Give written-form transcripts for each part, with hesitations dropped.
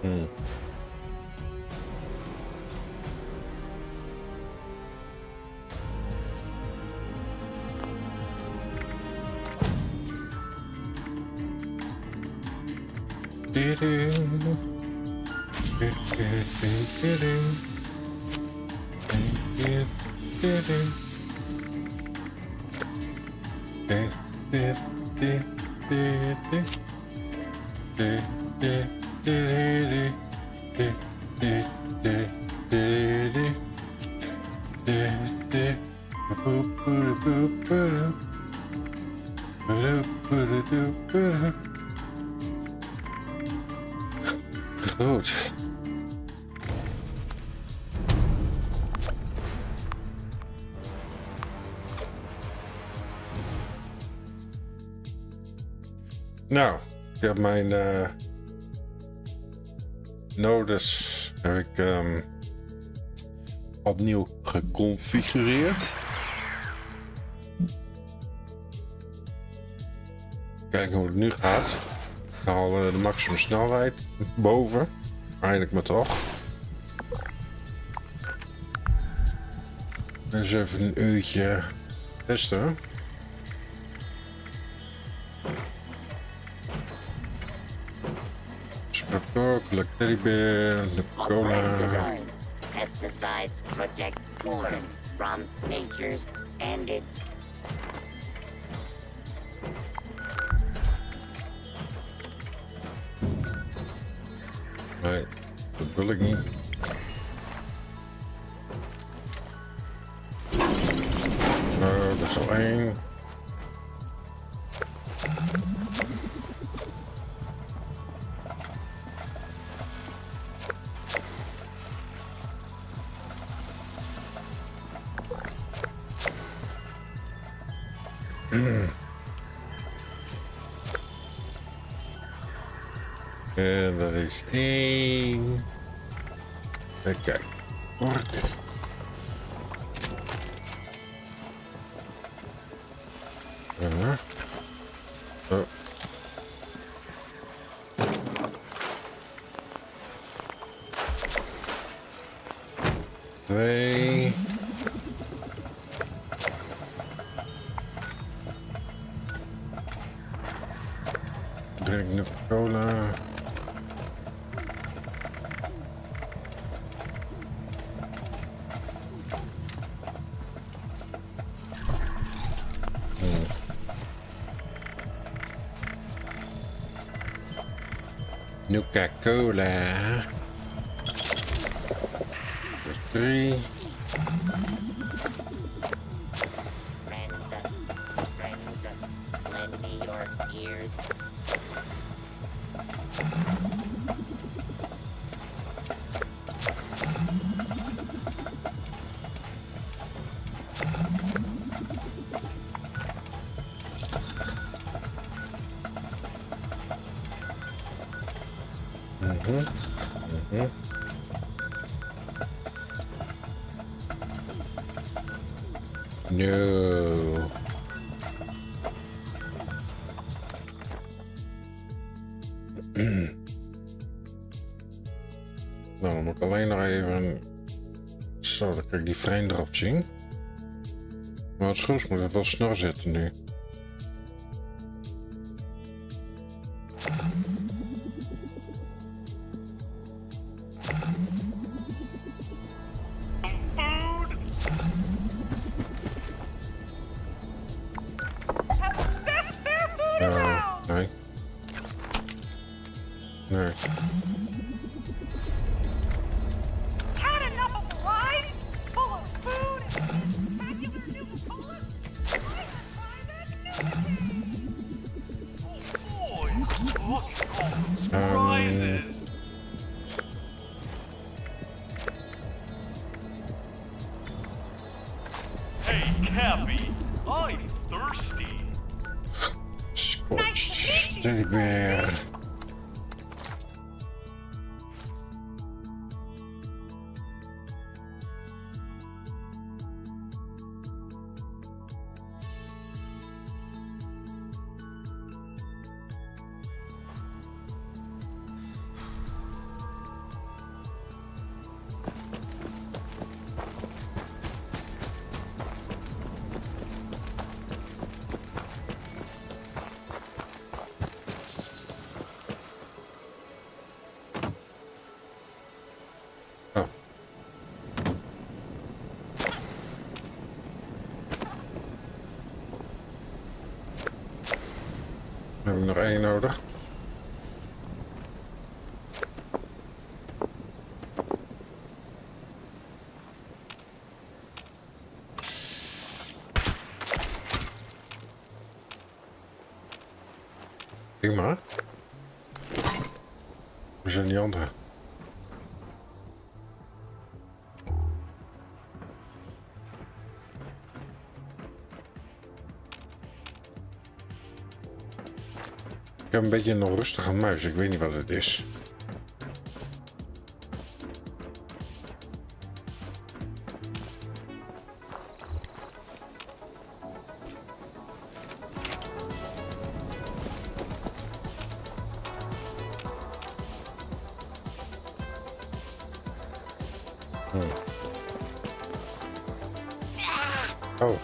Hmm. Goed. Nou, ik heb mijn nodes opnieuw geconfigureerd. Kijken hoe het nu gaat. Ik haal de maximum snelheid boven. Eindelijk maar toch. Dus even een uurtje testen. Collect teddybear, de cola. Pesticides protect corn from nature's bandits. Nee, dat wil ik niet. Dat is al één. En dat is één. En kijk, bord. Ja. Zo. Twee. Drink nu cola. Nuka-Cola. Dus 3. Lend me your ears. No. Nou, dan moet ik alleen nog even... Zo, dan kan ik die frame erop zien. Maar het is goed, moet het wel snor zetten nu. Nee. Nee. Hey, Cappy, I'm thirsty. Scorched teddy bear. Dan heb ik nog 1 nodig. Kijk maar. We zijn die andere. Ik heb een beetje een onrustige muis. Ik weet niet wat het is. Oh.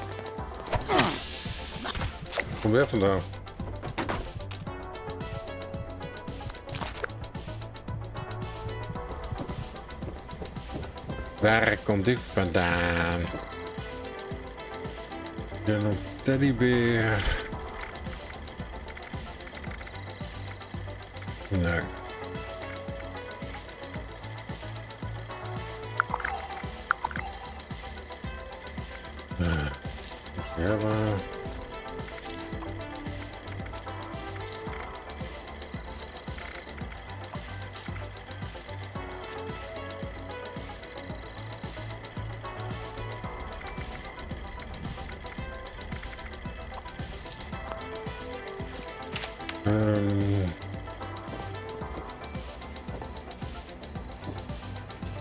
Kom weer vandaan. Waar komt die vandaan? Een teddybeer. Nee. Ja, maar...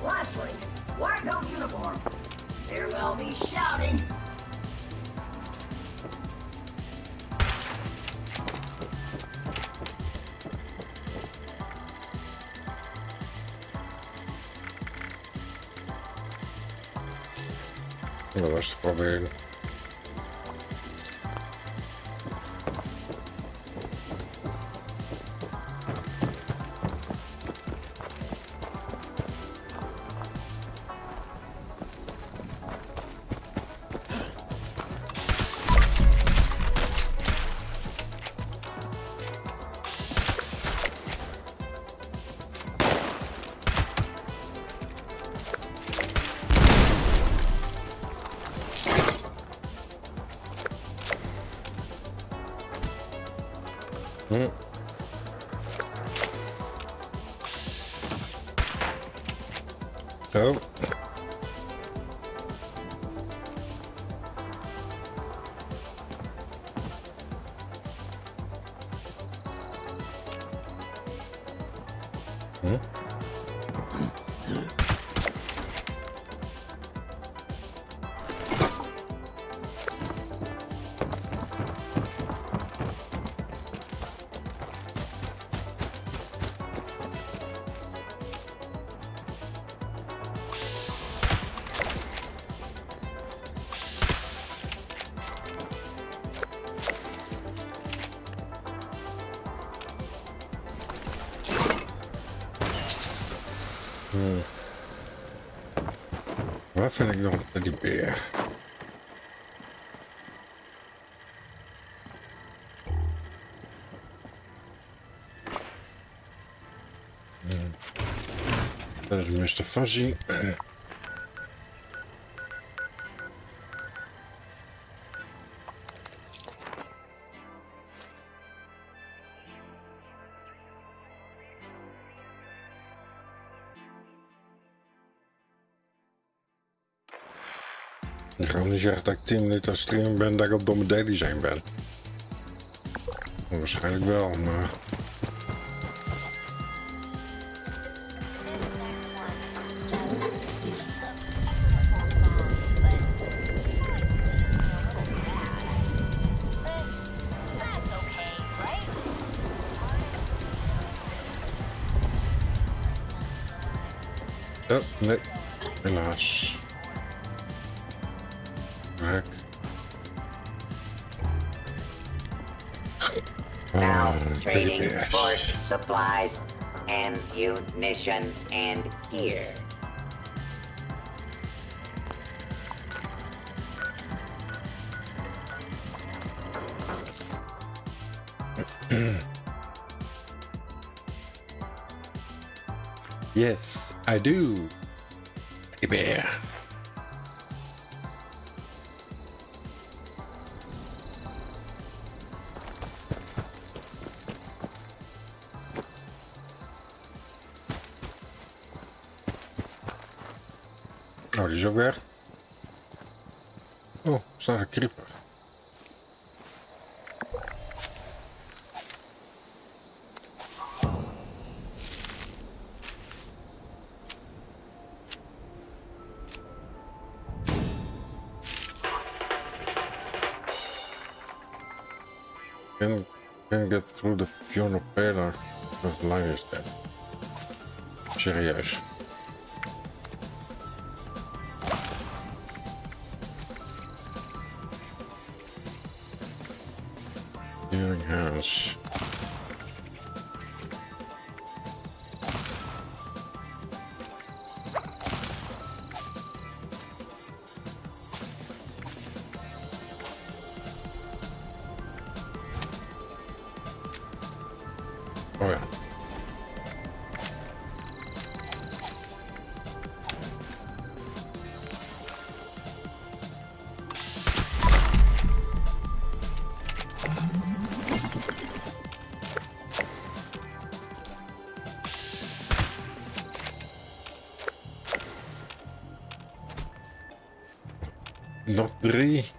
Lastly, why no uniform? There will be shouting. Dat was het probleem. Zo. Waar vind ik nog een teddybeer? Dat is Mr. Fuzzy. Ik ga niet zeggen dat ik 10 minuten aan het streamen ben, dat ik op domme daily zijn ben. Waarschijnlijk wel, maar... Oh, nee, helaas. Raak. Now trading teddybeers. force supplies, ammunition, and gear. Yes, I do. Lekker beer. Oh, die is ook weg. Oh, er staat een creeper. Can get through the funeral pillar. What line is that? Serieus. Healing hands. Oh ja. Nog 3.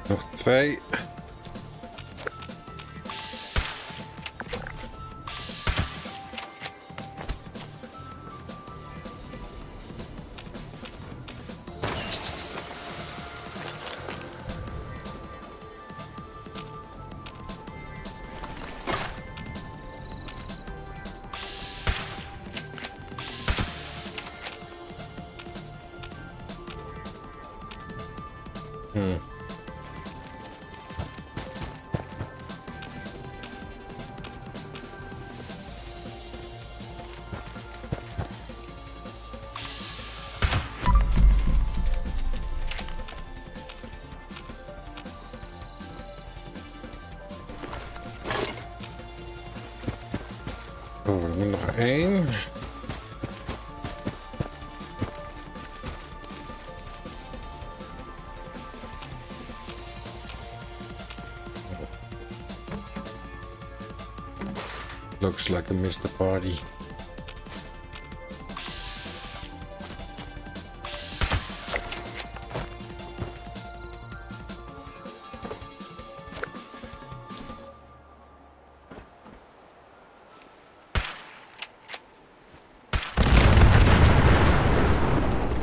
Nog 2. Oh, er moet nog 1. Looks like I missed the party.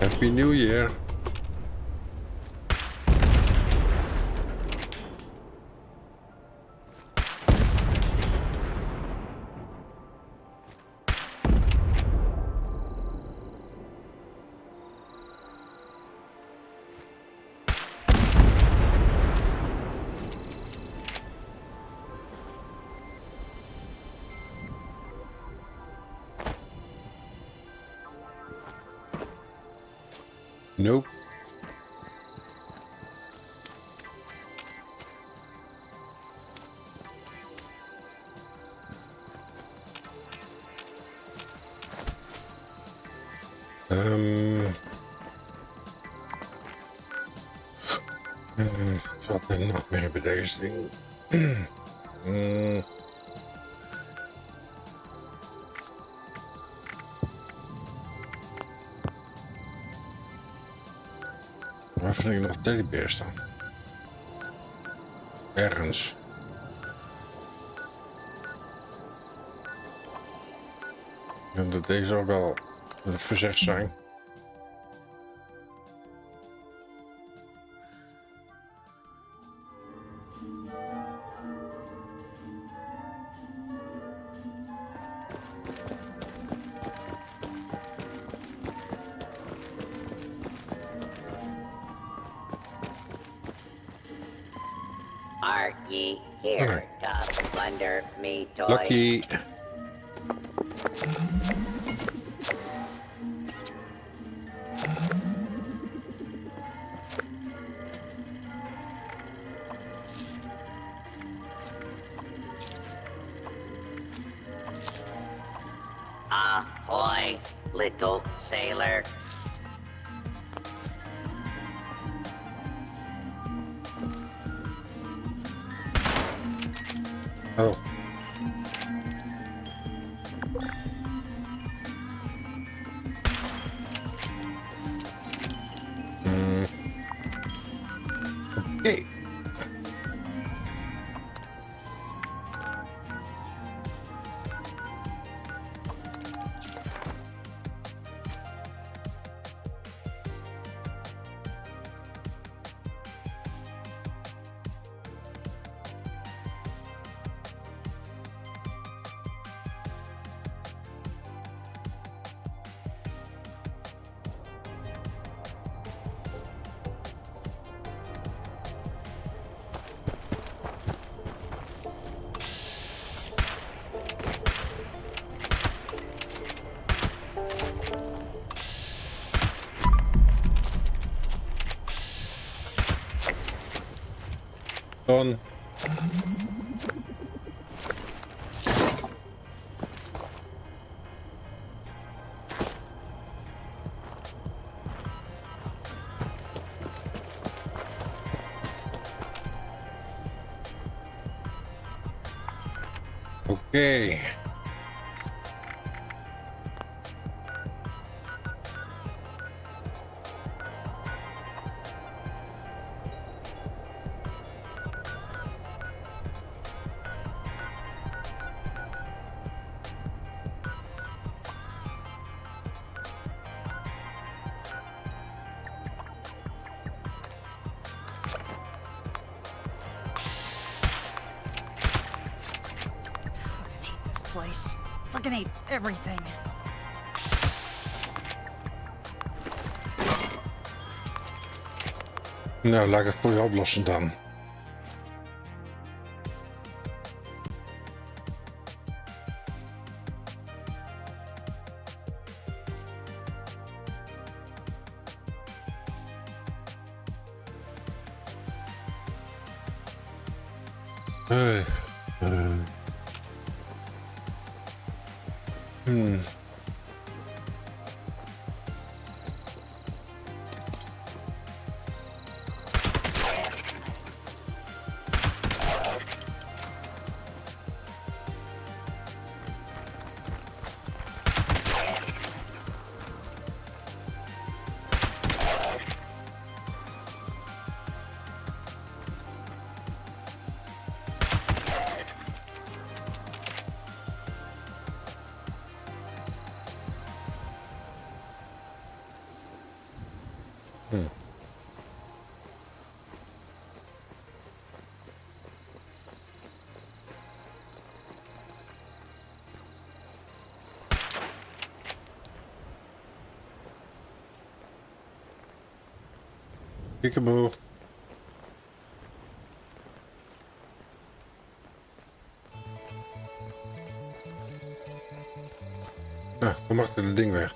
Happy New Year. Nope. Zat er nog meer bij deze ding? Waar vind ik nog teddybeer staan? Ergens. Ik denk dat deze ook al verzegd zijn. be here to plunder me toys. Lucky. Ahoy, little sailor. Oh. Okay. Done. Okay. Place. Fucking hate everything. Nou, laat ik het voor je oplossen dan. Peekaboo. Nou, we maken het ding weg.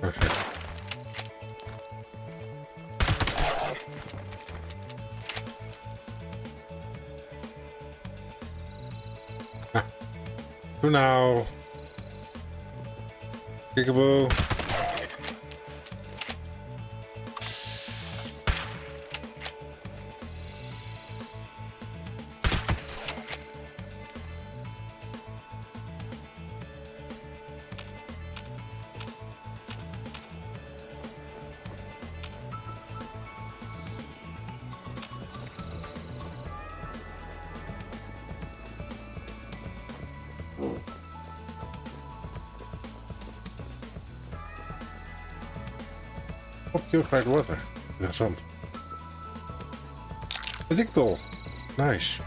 Oké. Ah. Doe nou. Peekaboo. Purified water. Interessant. Addictol. Nice.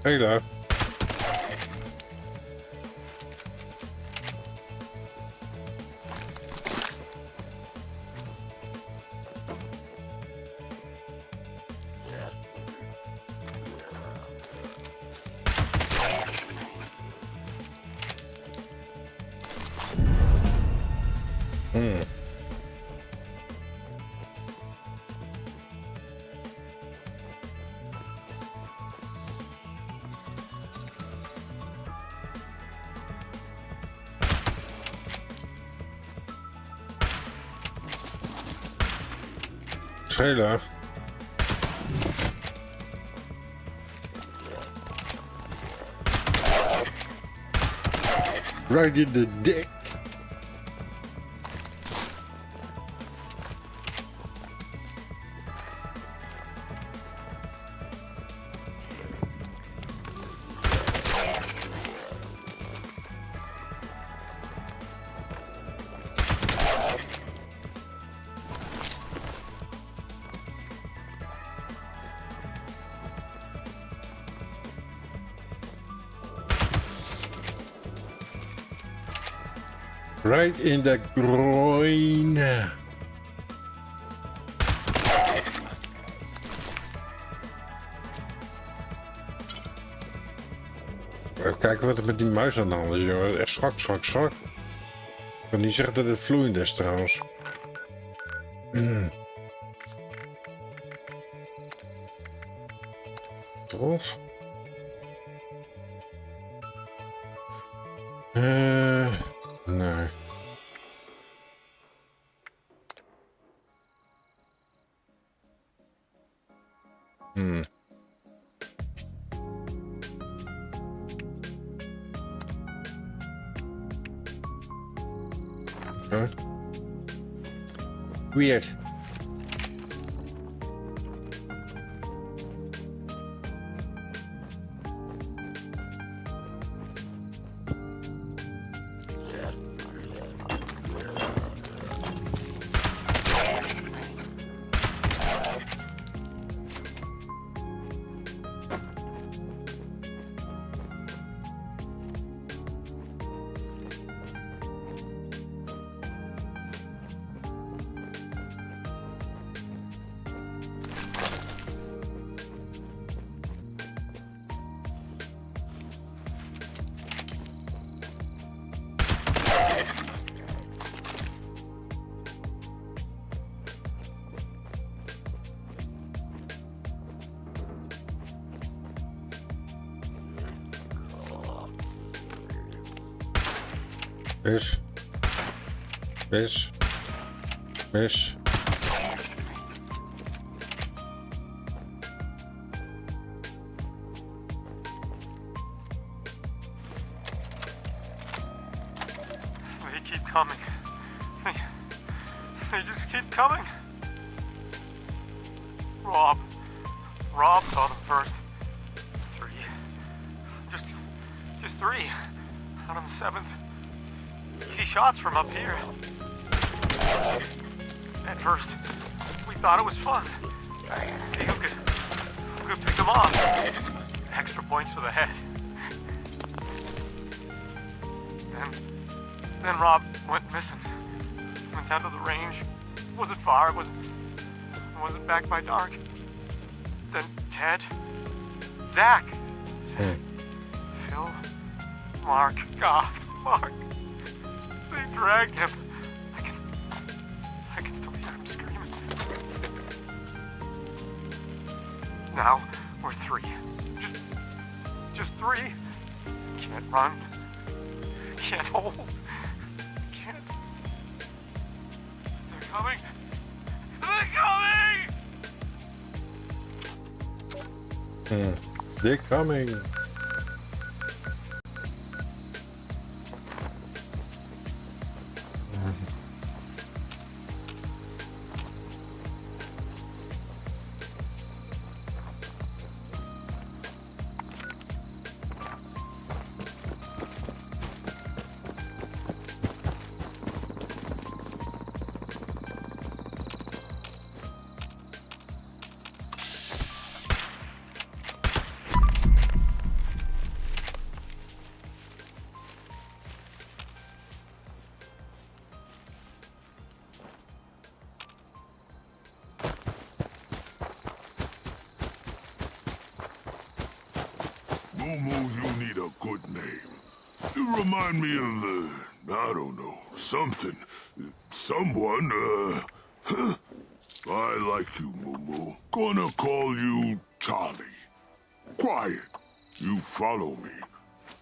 Hele. Schelen. Right in the dick. Right in the groin. Even kijken wat er met die muis aan de hand is, jongen. Echt schrak. Ik kan niet zeggen dat het vloeiend is, trouwens. Trof? Nee. Huh? Weird. Mis. They keep coming. They just keep coming. Rob saw them first. 3. Just 3 out of the 7th. Easy shots from up here. At first, we thought it was fun. See who could pick them off. Extra points for the head. Then Rob went missing. Went down to the range. Wasn't far. It wasn't back by dark. Then Ted, Zach, Phil, Mark. God, Mark. They dragged him. I can still hear him screaming. Now we're 3. Just 3. Can't run. Can't hold. Can't. They're coming. They're coming! They're coming. Moo, you need a good name. You remind me of, I don't know, something. Someone, I like you, Moo. Gonna call you Charlie. Quiet. You follow me.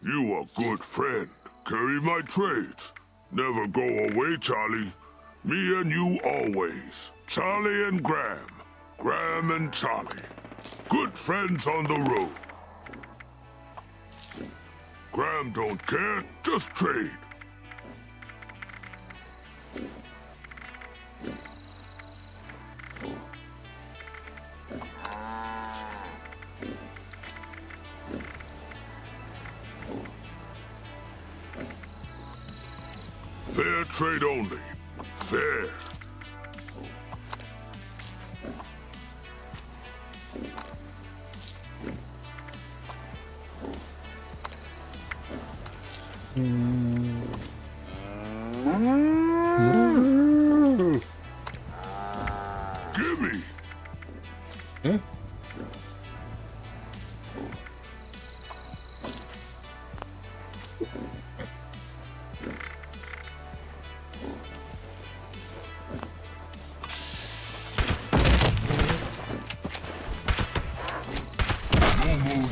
You a good friend. Carry my trades. Never go away, Charlie. Me and you always. Charlie and Graham. Graham and Charlie. Good friends on the road. Graham don't care, just trade. Fair trade only. Fair. Gimme.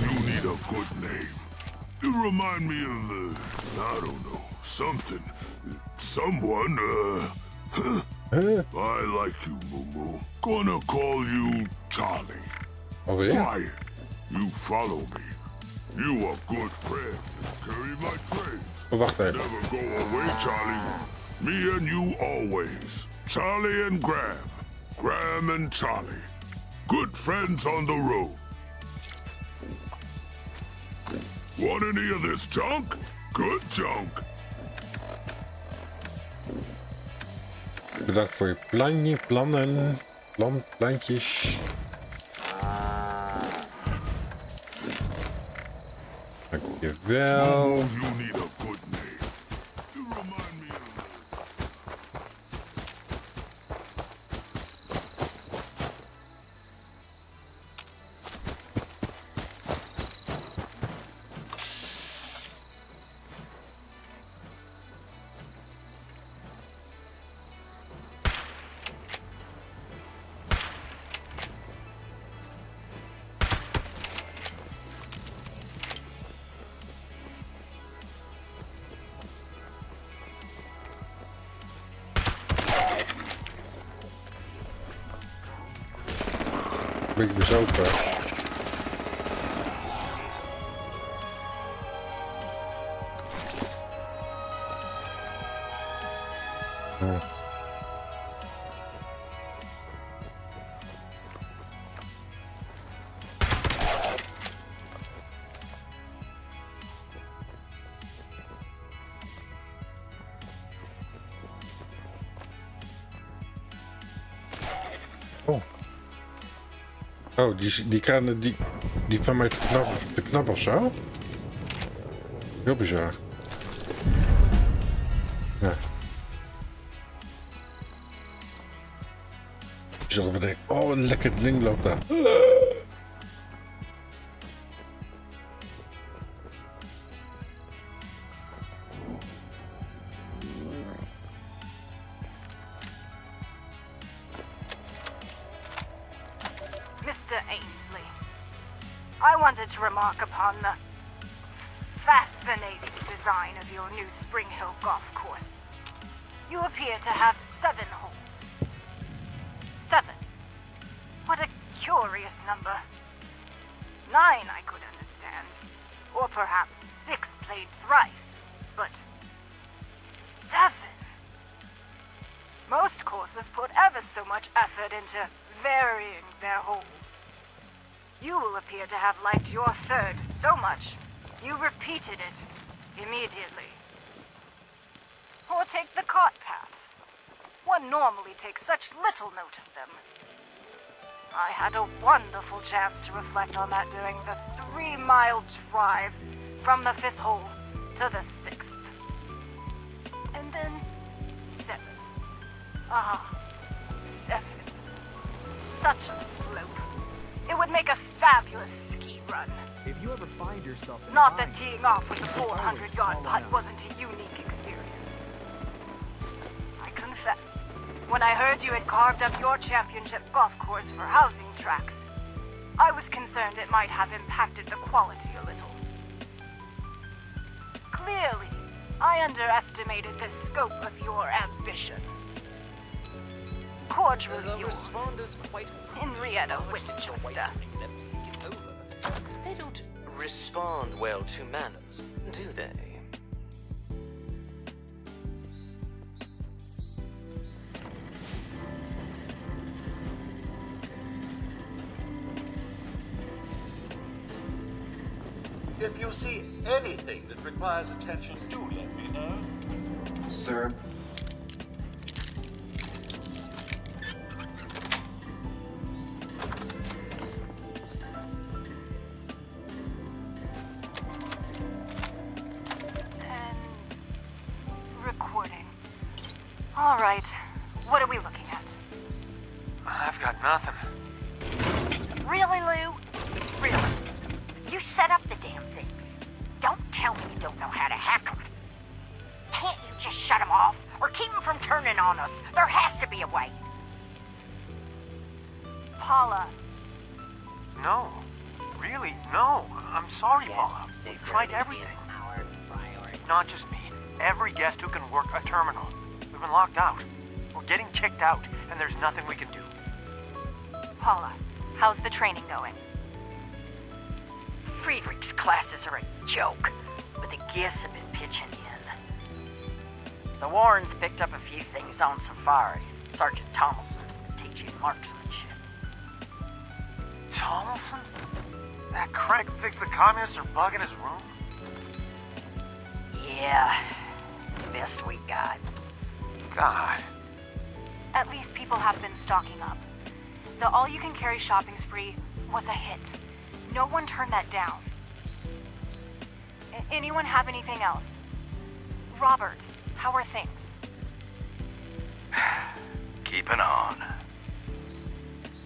You need a good name. You remind me of, I don't know, something. Someone, I like you, Moo. Gonna call you Charlie. Oh yeah? Quiet. You follow me. You a good friend. Carry my trades. Oh, wacht even. Never go away, Charlie. Me and you always. Charlie and Graham. Graham and Charlie. Good friends on the road. Want any of this junk? Good junk. Bedankt voor je plantjes. Dankjewel. You need a good name. You remind me of... Beetje bezopen. Oh. Oh, die kan die van mij te knap of zo? Heel bizar. Ja. Je zal even denken, oh, een lekker ding loopt daar. To remark upon the fascinating design of your new Spring Hill golf course. You appear to have 7 holes. 7. What a curious number. 9 I could understand. Or perhaps 6 played thrice. But 7? Most courses put ever so much effort into varying their holes. You will appear to have liked your 3rd so much, you repeated it immediately. Or take the cart paths. One normally takes such little note of them. I had a wonderful chance to reflect on that during the 3-mile drive from the 5th hole to the 6th. And then 7. Ah, 7. Such a slope. It would make a fabulous ski run. If If you ever find yourself in a Not that bind, teeing off with the always 400-yard call putt us. wasn't a unique experience. I confess, when I heard you had carved up your championship golf course for housing tracks, I was concerned it might have impacted the quality a little. Clearly, I underestimated the scope of your ambition. Cordially The yours, responders quite Henrietta much did your Winchester. whites bring them taken over. They don't respond well to manners, do they? If you see anything that requires attention, do let me know. Sir? And recording. All right, what are we looking at? I've got nothing. Really, Lou? Really? You set up the damn things. Don't tell me you don't know how to hack them. Can't you just shut them off or keep them from turning on us? There has to be a way. Paula, No. Really, no. I'm sorry, Yes, Paula. We've secret tried is everything. our priority. Not just me. Every guest who can work a terminal. We've been locked out. We're getting kicked out, and there's nothing we can do. Paula, how's the training going? Friedrich's classes are a joke, but the gifts have been pitching in. The Warrens picked up a few things on safari. Sergeant Thomason's been teaching marksmanship. Thomason? That crank who thinks the communists are bugging his room? Yeah, best we got. God. At least people have been stocking up. The all-you-can-carry shopping spree was a hit. No one turned that down. Anyone have anything else? Robert, how are things? Keeping on.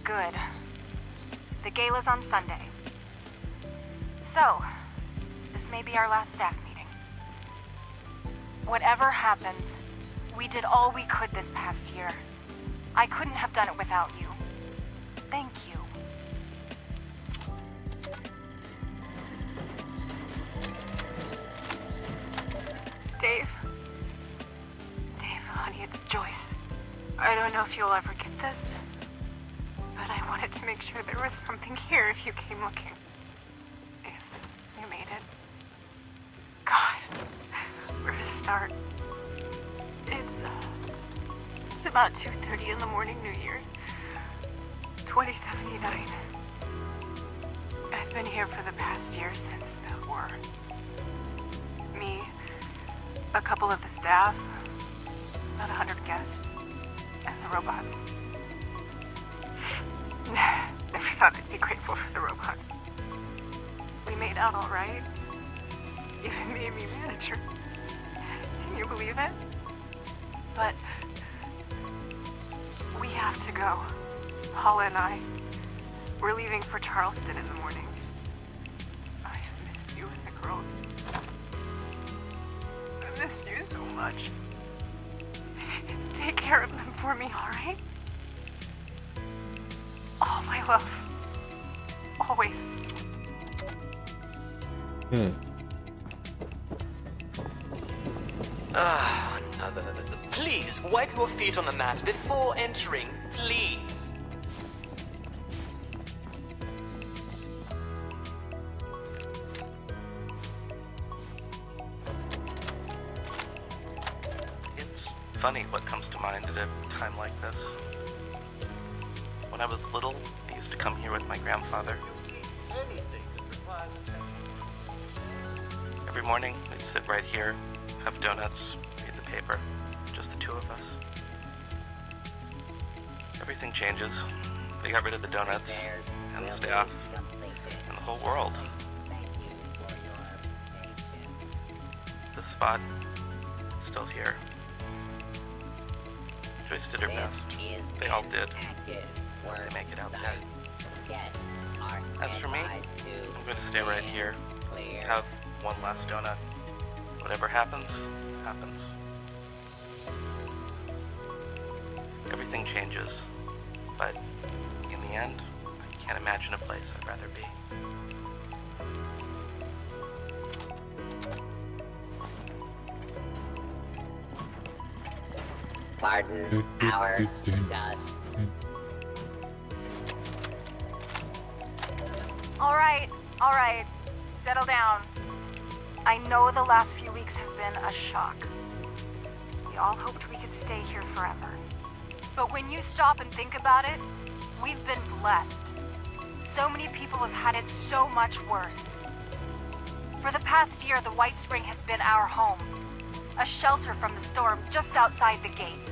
Good. The gala's on Sunday. So, this may be our last staff meeting. Whatever happens, we did all we could this past year. I couldn't have done it without you. Thank you. Dave, honey, it's Joyce. I don't know if you'll ever get this, but I wanted to make sure there was something here if you came looking. If you made it. God, where to start? It's about 2:30 in the morning, New Year's, 2079. I've been here for the past year since the war. Me, a couple of the staff, about 100 guests, and the robots. Never thought I'd be grateful for the robots. We made out all right. Even made me manager. Can you believe it? But we have to go. Paula and I. We're leaving for Charleston in the morning. I've missed you and the girls. I missed you so much. Take care of them for me, all right? All my love. Always. Another. Please, wipe your feet on the mat before entering, please. It's funny what comes to mind at a time like this. When I was little, I used to come here with my grandfather. Anything that requires attention. Every morning, we'd sit right here, have donuts, read the paper, just the two of us. Everything changes. They got rid of the donuts, and the staff, and the whole world. This spot, it's still here. Joyce did her best. They all did. They make it out there. Get our As for me, advice I'm going to stay right here. clear. Have one last donut. Whatever happens, happens. Everything changes, but in the end, I can't imagine a place I'd rather be. Pardon our dust. All right. Settle down. I know the last few weeks have been a shock. We all hoped we could stay here forever. But when you stop and think about it, we've been blessed. So many people have had it so much worse. For the past year, the White Spring has been our home. A shelter from the storm just outside the gates.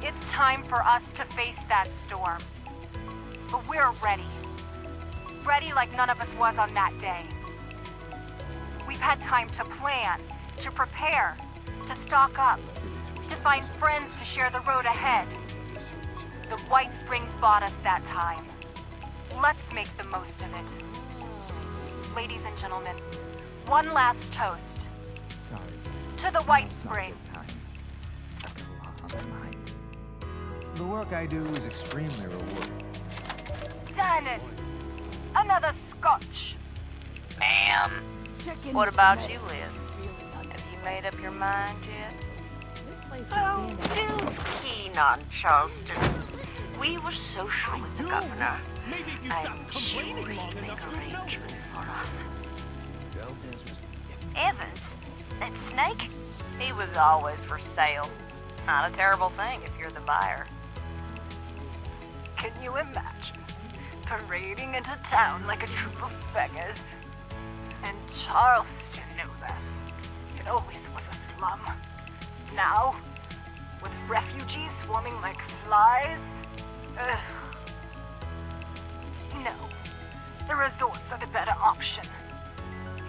It's time for us to face that storm. But we're ready. Ready like none of us was on that day. We've had time to plan, to prepare, to stock up, to find friends to share the road ahead. The White Spring bought us that time. Let's make the most of it. Ladies and gentlemen, one last toast. To the White Spring. The work I do is extremely rewarding. Done it. Another scotch. Ma'am, What about you, Liz? Have you made up your mind yet? Oh, Bill's keen on Charleston. We were social with the governor. I'm sure he'd make arrangements for us. Evans? That snake? He was always for sale. Not a terrible thing if you're the buyer. Can you imagine? Parading into town like a troop of beggars. And Charleston knew this. It always was a slum. Now, with refugees swarming like flies? Ugh. No. The resorts are the better option.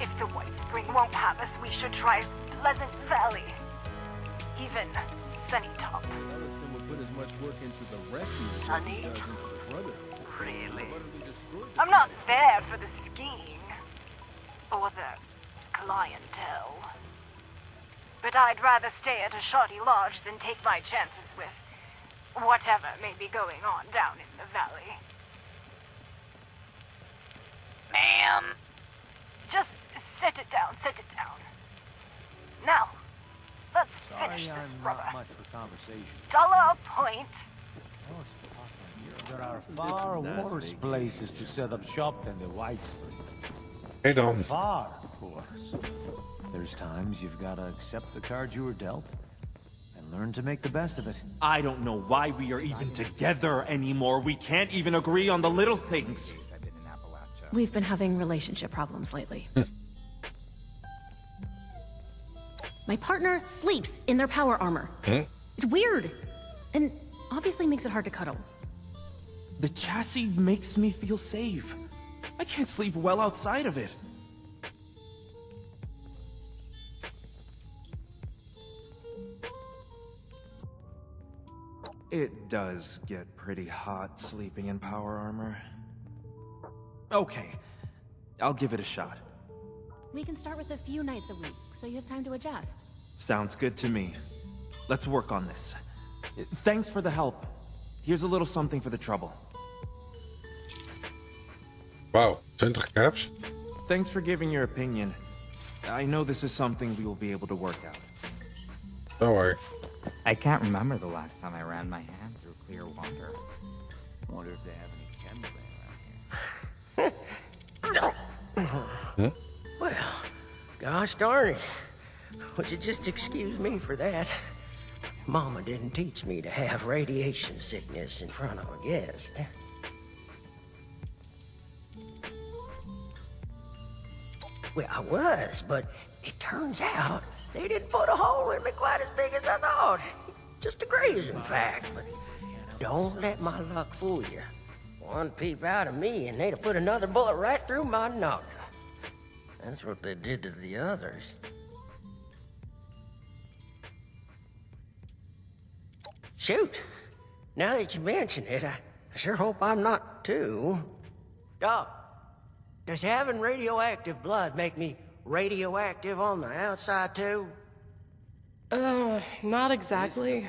If the White Spring won't have us, we should try Pleasant Valley. Even Sunny Top. Ellison would put as much work into the rescue Sunny as he does Top? into the brother. Really? I'm not there for the skiing. Or the clientele. But I'd rather stay at a shoddy lodge than take my chances with whatever may be going on down in the valley. ma'am. Just set it down, set it down. Now, let's finish this rubber. Not much for conversation. $1 a point. There are far worse places to set up shop than the White Spring. Hey dan. Far worse. There's times you've got to accept the cards you were dealt and learn to make the best of it. I don't know why we are even together anymore. We can't even agree on the little things. We've been having relationship problems lately. My partner sleeps in their power armor. It's weird. And obviously makes it hard to cuddle. The chassis makes me feel safe. I can't sleep well outside of it. It does get pretty hot sleeping in power armor. Okay, I'll give it a shot. We can start with a few nights a week, so you have time to adjust. Sounds good to me. Let's work on this. Thanks for the help. Here's a little something for the trouble. Wow, 20 caps. Thanks for giving your opinion. I know this is something we will be able to work out. Don't worry. I can't remember the last time I ran my hand through clear water. Wonder if they have any chemicals around here. Well, gosh darn it. Would you just excuse me for that? Mama didn't teach me to have radiation sickness in front of a guest. Well, I was, but it turns out they didn't put a hole in me quite as big as I thought. Just a graze, in fact, but don't let my luck fool you. One peep out of me and they'd have put another bullet right through my noggin. That's what they did to the others. Shoot, now that you mention it, I I sure hope I'm not too. Doc, does having radioactive blood make me radioactive on the outside too? Not exactly.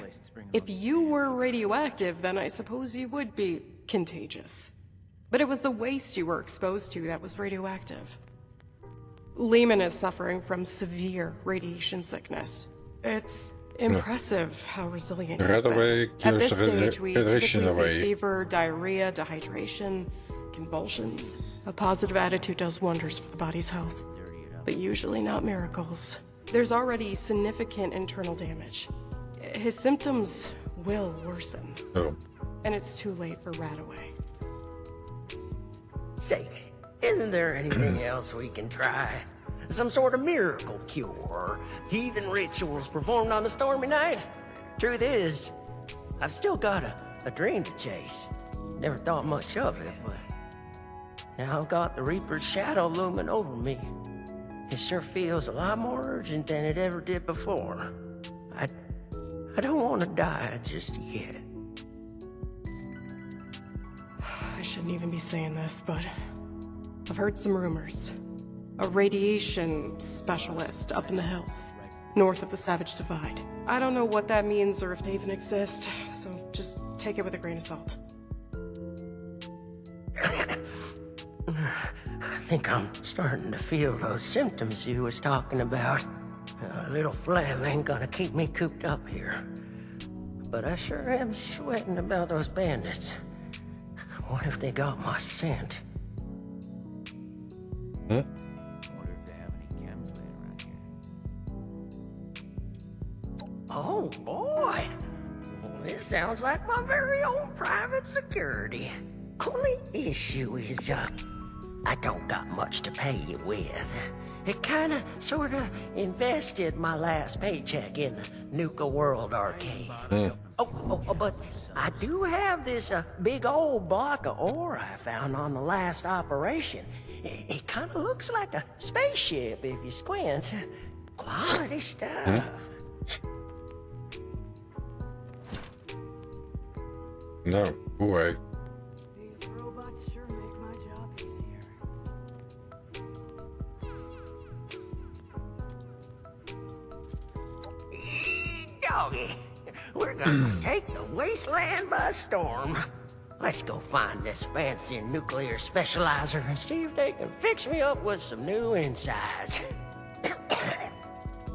If you were radioactive, then I suppose you would be contagious. But it was the waste you were exposed to that was radioactive. Lehman is suffering from severe radiation sickness. It's impressive how resilient he's been. At this stage, we typically see fever, diarrhea, dehydration, convulsions. A positive attitude does wonders for the body's health, but usually not miracles. There's already significant internal damage. His symptoms will worsen. Oh. And it's too late for Radaway. Say, isn't there anything else we can try? Some sort of miracle cure, or heathen rituals performed on a stormy night? Truth is, I've still got a dream to chase. Never thought much of it, but now I've got the Reaper's shadow looming over me. It sure feels a lot more urgent than it ever did before. I don't want to die just yet. I shouldn't even be saying this, but I've heard some rumors. A radiation specialist up in the hills, north of the Savage Divide. I don't know what that means or if they even exist, so just take it with a grain of salt. I think I'm starting to feel those symptoms you was talking about. A little phlegm ain't gonna keep me cooped up here. But I sure am sweating about those bandits. What if they got my scent? Wonder if they have any chems laying around here. Oh boy! This sounds like my very own private security. Only issue is, I don't got much to pay you with. It kinda, sorta invested my last paycheck in the Nuka World arcade. But I do have this big old block of ore I found on the last operation. It kinda looks like a spaceship if you squint. Quality stuff. No, way. These robots sure make my job easier. Doggy, we're gonna take the wasteland by storm. Let's go find this fancy nuclear specializer and see if they can fix me up with some new insides.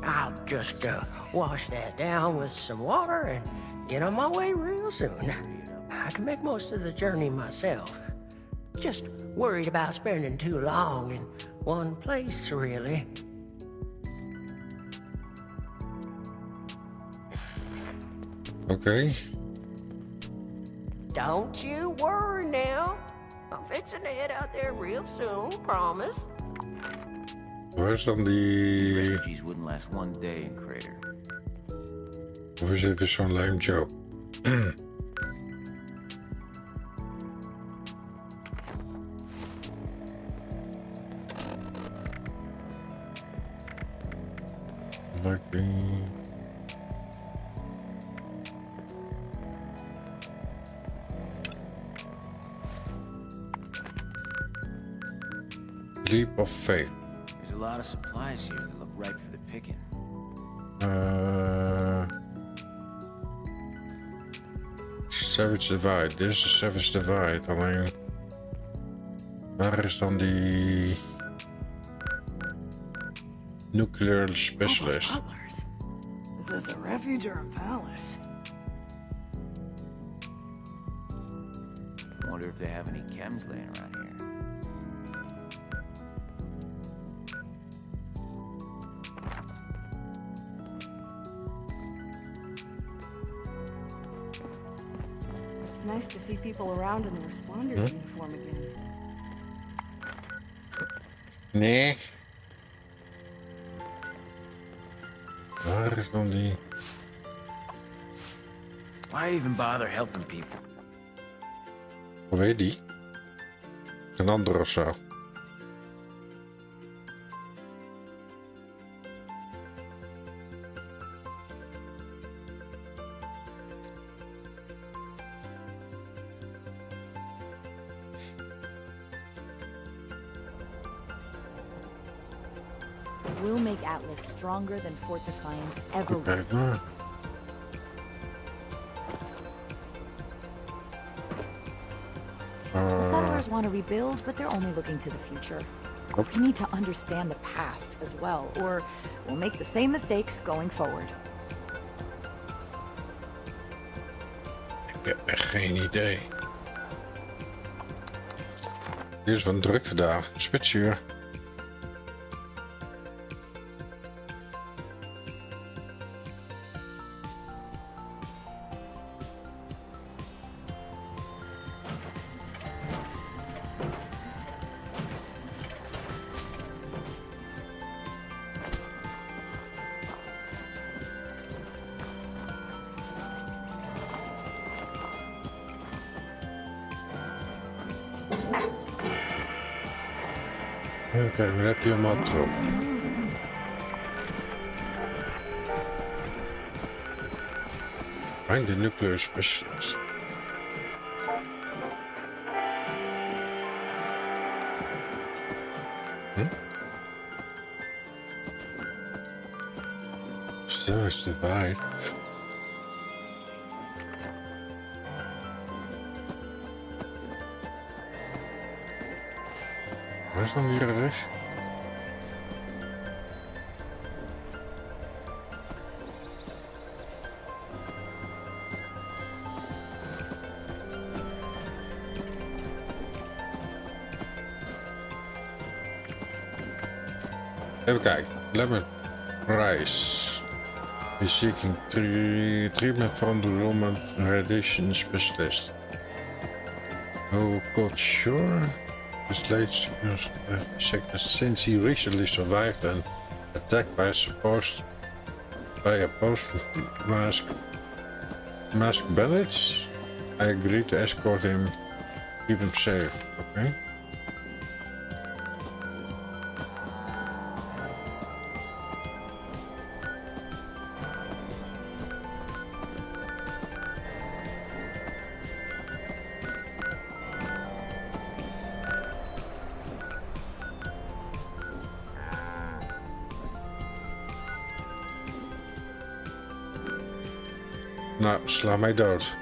I'll just wash that down with some water and get on my way real soon. I can make most of the journey myself. Just worried about spending too long in one place, really. Okay. Don't you worry now. I'm fixing to head out there real soon, promise. Waar is dan die... Refugees wouldn't last one day in Crater. Of is even zo'n lame Joe? Like me. Leap of faith. There's a lot of supplies here that look ripe for the picking. Savage Divide. Dit is de Savage Divide. Alleen... Waar is dan die... Nucleaire specialist? Is this a refuge or a palace? I wonder if they have any chems laying around here. It's nice to see people around in the responders uniform again. Nee. Waar is dan die... Why even bother helping people? Hoe heet die? Een ander of zo. We'll make Atlas stronger than Fort Defiance ever Kijk was. maar. The settlers want to rebuild, but they're only looking to the future. We need to understand the past as well, or we'll make the same mistakes going forward. Ik heb echt geen idee. Dit is van drukte daar. Spitsuur. Oké, dan heb je hem al trop. Find the nucleaire specialist. Zo is de waarheid. Waar is dan hier de rest? Even kijken. Lemon Rice. Is seeking treatment from the Roman radiation specialist. Oh god, sure. This late sickness since he recently survived an attack by a masked bandits. I agreed to escort him, keep him safe. Okay. Nou, sla mij dood.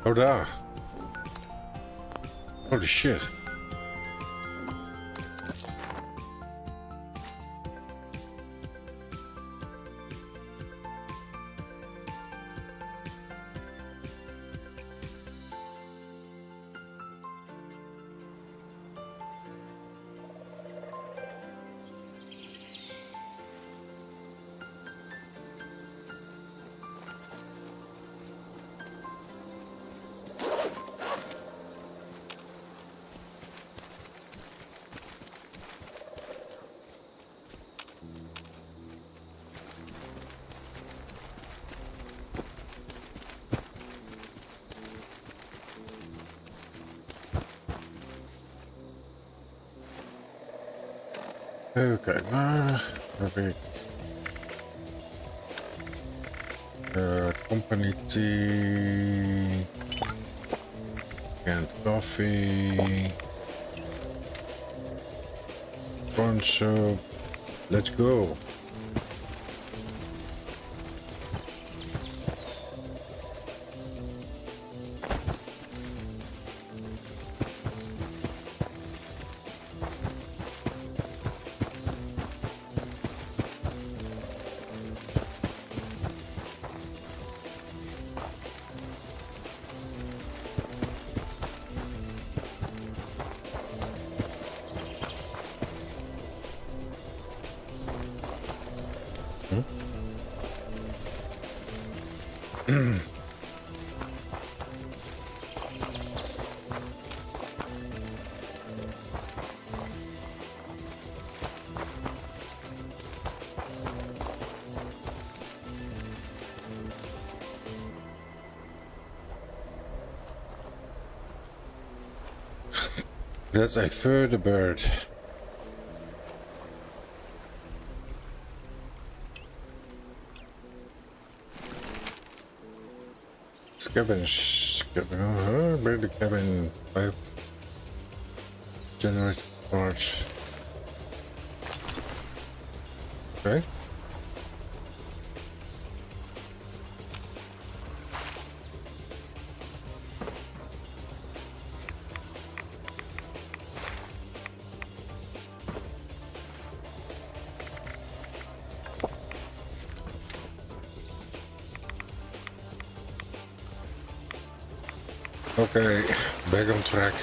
Oh, daar. Holy shit. Even kijken, waar heb ik company tea and coffee, corn soup, let's go. That's a further bird. Scavenge. By the cabin. 5 generate parts. Okay. Okay, back on track.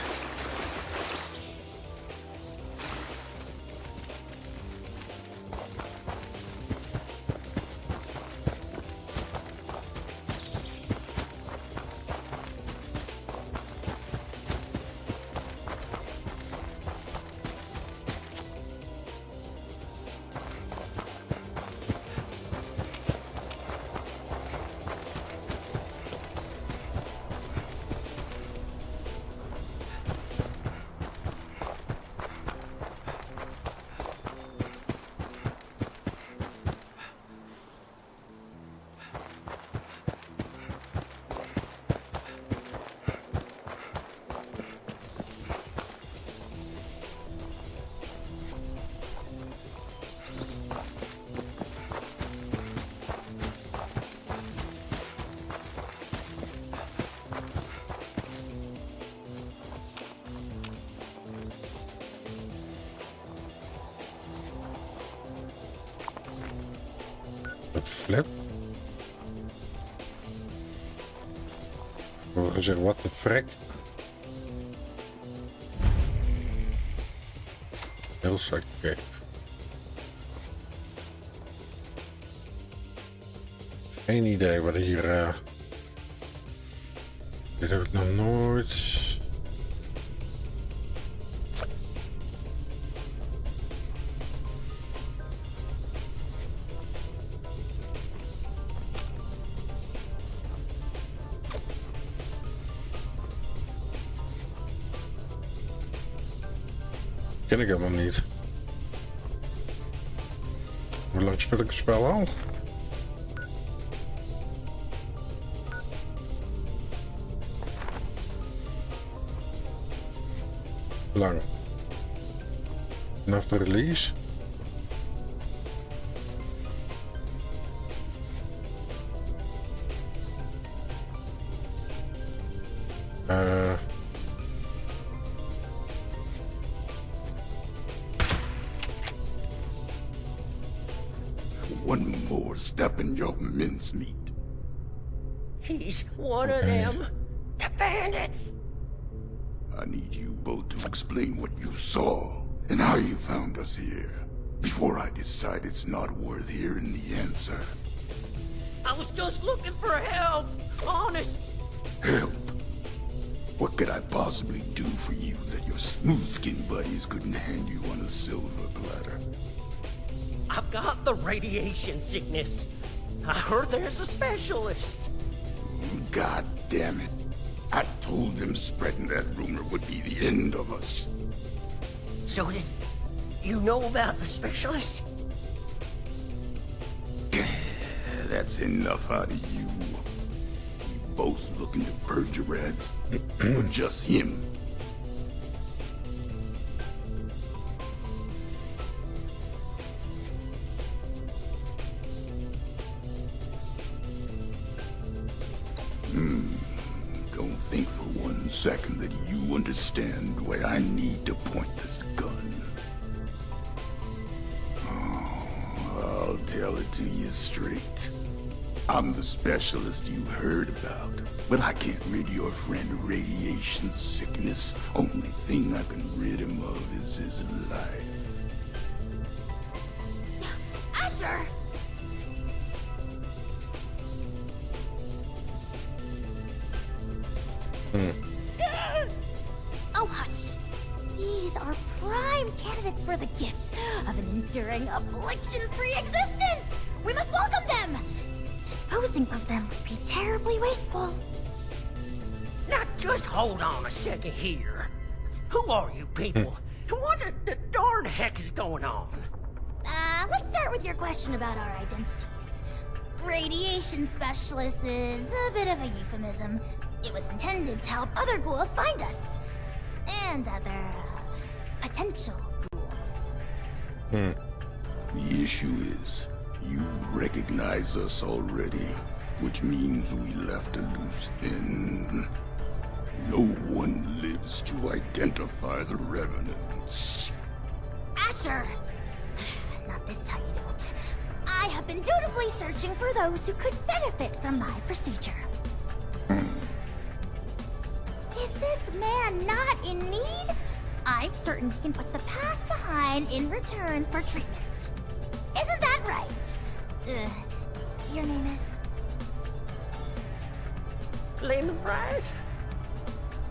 Flip. We gezegd, wat de frek. Heel zacht, oké. Geen idee wat hier... Dit heb ik nog nooit... Ken ik helemaal niet. Hoe lang speel ik het spel al? Lang. Vanaf de release. One more step in your mincemeat. He's one of them. The bandits. I need you both to explain what you saw and how you found us here before I decide it's not worth hearing the answer. I was just looking for help. Honest. Help? What could I possibly do for you that your smooth-skinned buddies couldn't hand you on a silver platter? I've got the radiation sickness. I heard there's a specialist. God damn it. I told them spreading that rumor would be the end of us. So did you know about the specialist? That's enough out of you. You both looking to purge your heads? Or just him? Don't think for 1 second that you understand where I need to point this gun. Oh, I'll tell it to you straight. I'm the specialist you heard about, but I can't rid your friend of radiation sickness. Only thing I can rid him of is his life. Asher! Oh, hush. These are prime candidates for the gift of an enduring affliction-free existence. We must welcome them. Disposing of them would be terribly wasteful. Now just hold on a second here. Who are you people? And what the darn heck is going on? Let's start with your question about our identities. Radiation specialist is a bit of a euphemism. It was intended to help other ghouls find us. And other, potential ghouls. The issue is, you recognize us already, which means we left a loose end. No one lives to identify the revenants. Asher! Not this time you don't. I have been dutifully searching for those who could benefit from my procedure. Is this man not in need? I'm certain he can put the past behind in return for treatment. Isn't that right? Your name is? Lehman Price?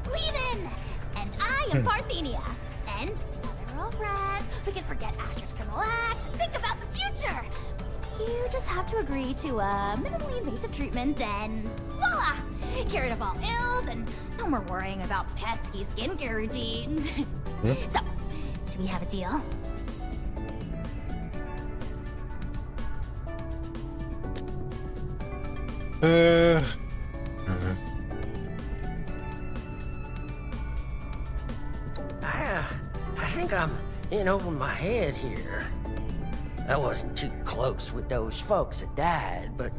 Lehman! And I am Parthenia. And now that we're all friends, we can forget Asher's criminal acts and think about the future. You just have to agree to minimally invasive treatment and voila! Cured of all ills and no more worrying about pesky skincare routines. So, do we have a deal? I think I'm in over my head here. I wasn't too close with those folks that died, but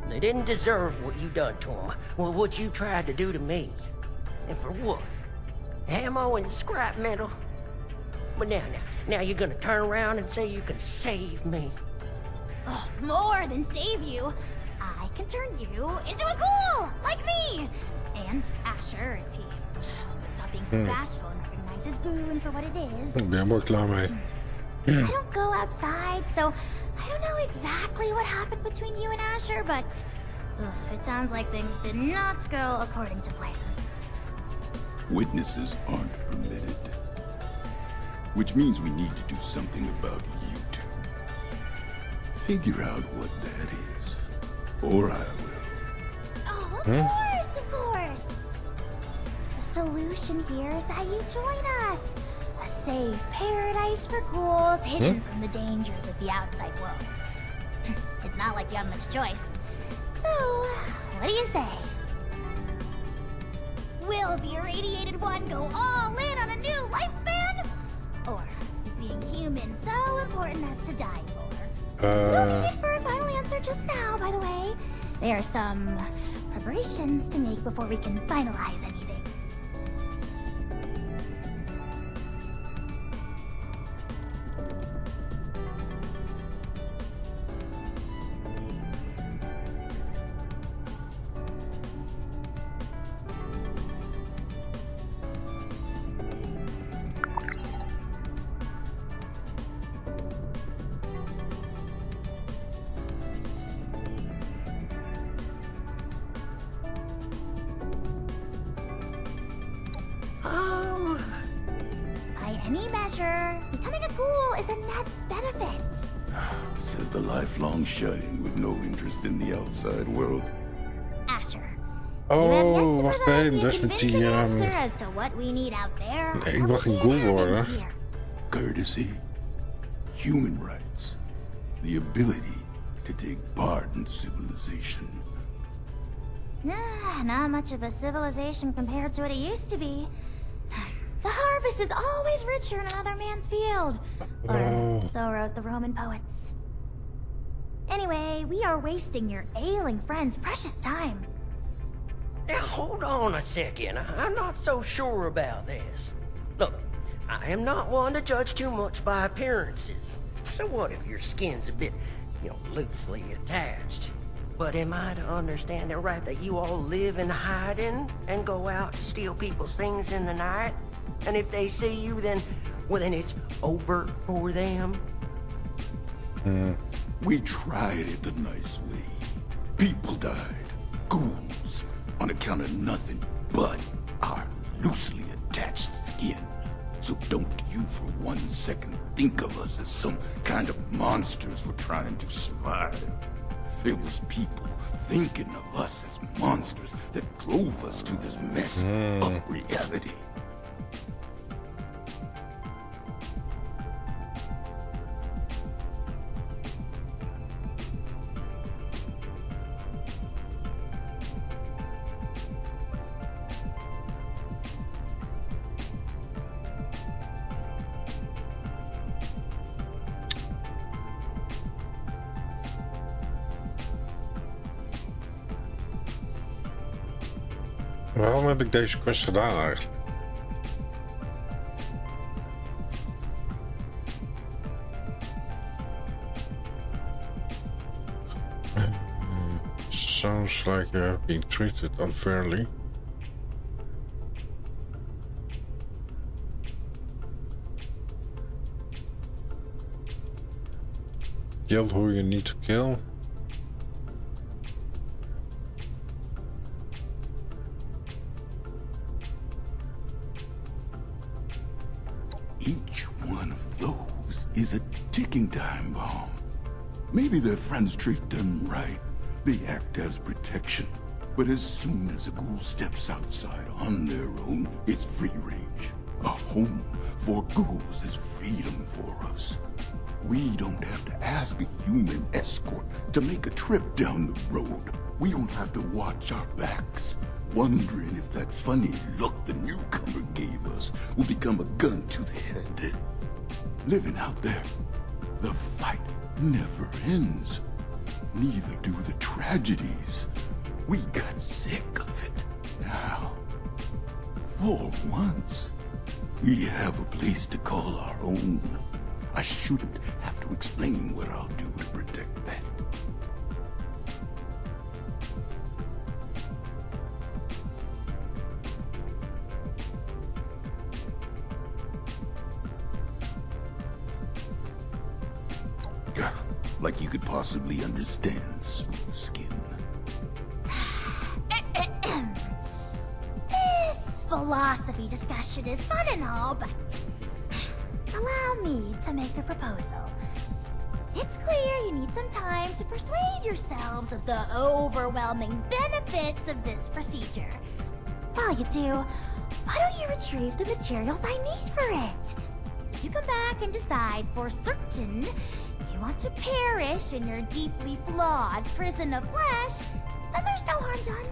they didn't deserve what you done to them. Well, what you tried to do to me. And for what? Ammo and scrap metal? But now you're gonna turn around and say you can save me. Oh, more than save you. I can turn you into a ghoul, like me. And Asher, if he would stop being so bashful and recognize his boon for what it is. Ik ben er mooi klaar mee. I don't go outside, so I don't know exactly what happened between you and Asher, but it sounds like things did not go according to plan. Witnesses aren't permitted. Which means we need to do something about you two. Figure out what that is. Or I will. Oh, of course! The solution here is that you join us. A safe paradise for ghouls hidden from the dangers of the outside world. It's not like you have much choice. So, what do you say? Will the irradiated one go all in on a new lifespan? Or is being human so important as to die for? No need for a final answer just now, by the way. There are some preparations to make before we can finalize anything. By any measure, becoming a ghoul is a net benefit. Says the lifelong shut-in with no interest in the outside world. Asher. Oh, wacht even, dat is met die... as to what we need out there. Nee, ik mag geen ghoul worden. Courtesy, human rights, the ability to take part in civilization. Not much of a civilization compared to what it used to be. The harvest is always richer in another man's field. Or so wrote the Roman poets. Anyway, we are wasting your ailing friend's precious time. Now, hold on a second. I'm not so sure about this. Look, I am not one to judge too much by appearances. So what if your skin's a bit, loosely attached? But am I to understand it right that you all live in hiding and go out to steal people's things in the night? And if they see you, then it's over for them? We tried it the nice way. People died. Ghouls. On account of nothing but our loosely attached skin. So don't you for 1 second think of us as some kind of monsters for trying to survive. It was people thinking of us as monsters that drove us to this mess of reality. Waarom heb ik deze quest gedaan eigenlijk? Sounds like you have been treated unfairly. Kill who you need to kill. Each one of those is a ticking time bomb. Maybe their friends treat them right. They act as protection. But as soon as a ghoul steps outside on their own, it's free range. A home for ghouls is freedom for us. We don't have to ask a human escort to make a trip down the road. We don't have to watch our backs, wondering if that funny look the newcomer gave us will become a gun to the head. Living out there, the fight never ends. Neither do the tragedies. We got sick of it. Now, for once, we have a place to call our own. I shouldn't have to explain what I'll do to protect that. Like you could possibly understand smooth skin. This philosophy discussion is fun and all, but allow me to make a proposal. It's clear you need some time to persuade yourselves of the overwhelming benefits of this procedure. While you do, why don't you retrieve the materials I need for it? If you come back and decide for certain you want to perish in your deeply flawed prison of flesh, then there's no harm done.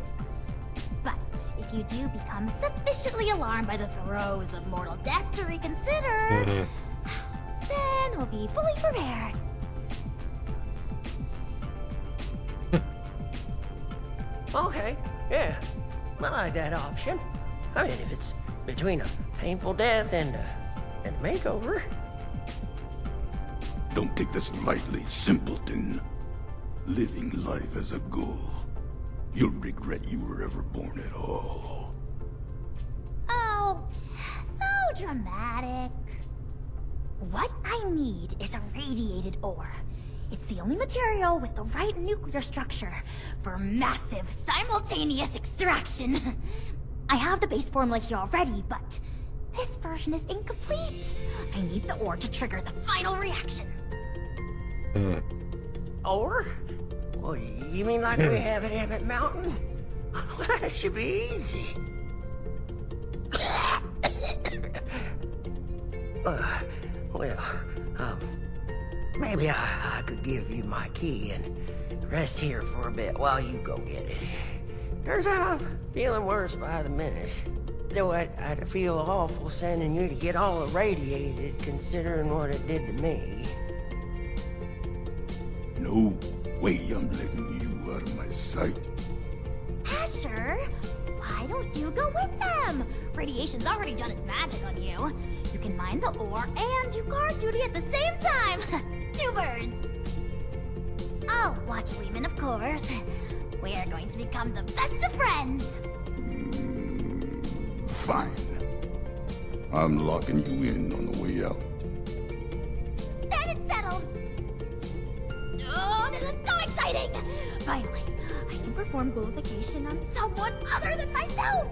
But if you do become sufficiently alarmed by the throes of mortal death to reconsider, then we'll be fully prepared. Okay, yeah. I like that option. I mean, if it's between a painful death and a makeover. Don't take this lightly, simpleton. Living life as a ghoul, you'll regret you were ever born at all. Oh, so dramatic. What I need is a radiated ore. It's the only material with the right nuclear structure for massive simultaneous extraction. I have the base formula here already, but this version is incomplete. I need the ore to trigger the final reaction. Ore? Well, you mean like we have at Emmett Mountain? That should be easy. Maybe I could give you my key and rest here for a bit while you go get it. Turns out I'm feeling worse by the minute. Though I'd feel awful sending you to get all irradiated, considering what it did to me. No way I'm letting you out of my sight. Asher, why don't you go with them? Radiation's already done its magic on you. You can mine the ore and do guard duty at the same time. 2 birds. Oh, watch Lehman, of course. We are going to become the best of friends. Fine. I'm locking you in on the way out. Then it's settled. Oh, this is so exciting! Finally, I can perform ghoulification on someone other than myself!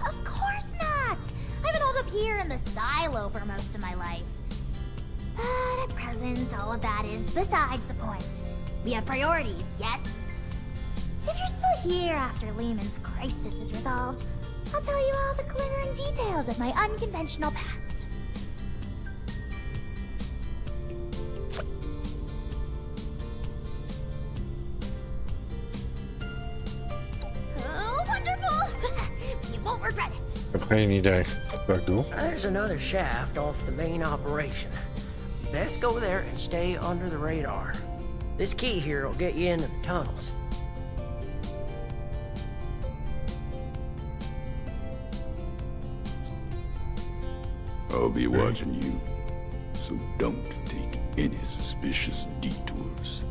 Of course not! I've been holed up here in the silo for most of my life. But at present, all of that is besides the point. We have priorities, yes? If you're still here after Lehman's crisis is resolved, I'll tell you all the glimmering details of my unconventional past. Oh, wonderful! You won't regret it. Ik heb geen idee. Wat ik doe. There's another shaft off the main operation. Best go there and stay under the radar. This key here will get you into the tunnels. I'll be watching you, so don't take any suspicious detours.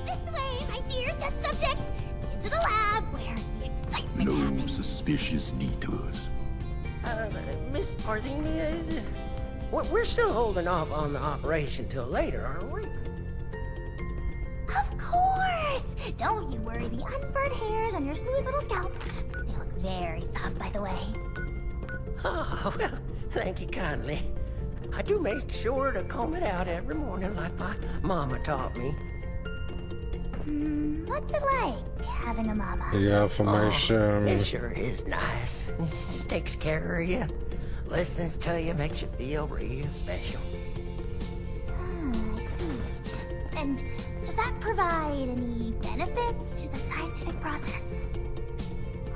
This way, my dear test subject. Into the lab where the excitement No happens. suspicious detours. Miss Parthenia, is it? We're still holding off on the operation till later, aren't we? Of course! Don't you worry, the unburned hairs on your smooth little scalp. They look very soft, by the way. Oh, well, thank you kindly. I do make sure to comb it out every morning like my mama taught me. What's it like, having a mama? Ja, voor mij is... It sure is nice. She takes care of you. Listens to you, makes you feel real special. I see. And does that provide any benefits to the scientific process?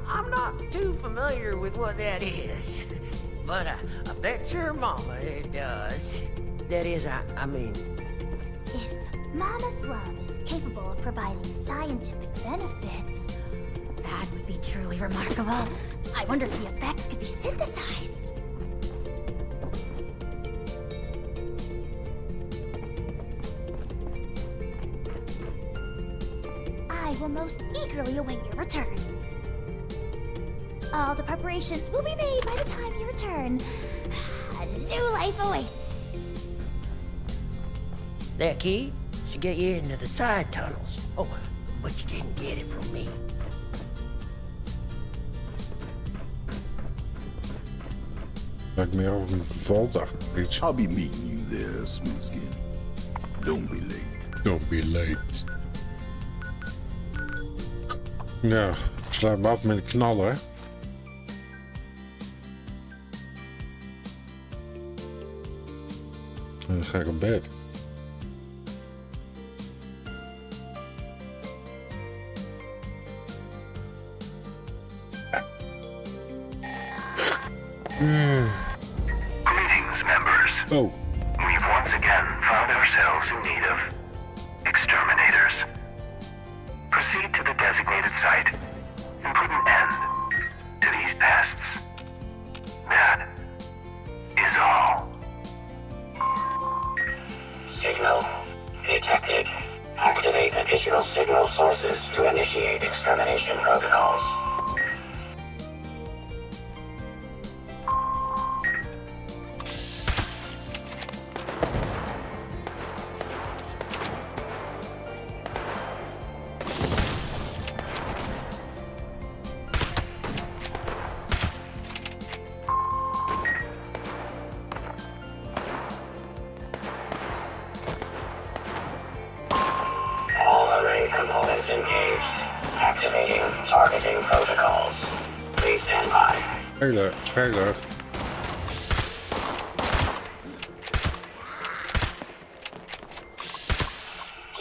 I'm not too familiar with what that is, but I bet your mama it does. That is, I mean... If Mama's love is capable of providing scientific benefits, that would be truly remarkable. I wonder if the effects could be synthesized. I will most eagerly await your return. All the preparations will be made by the time you return. A new life awaits. That key should get you into the side tunnels. Oh, but you didn't get it from me. Lijkt meer op een valdag. Iets. I'll be meeting you there, Smoothskin. Don't be late. Don't be late. Ja, ik sluit me af met een knaller. En dan ga ik op bed. Greetings, members. Oh. We've once again found ourselves in need of exterminators. Proceed to the designated site and put an end to these pests. That is all. Signal detected. Activate additional signal sources to initiate extermination protocols. Components engaged. Activating targeting protocols. Please stand by. Hele, schijler.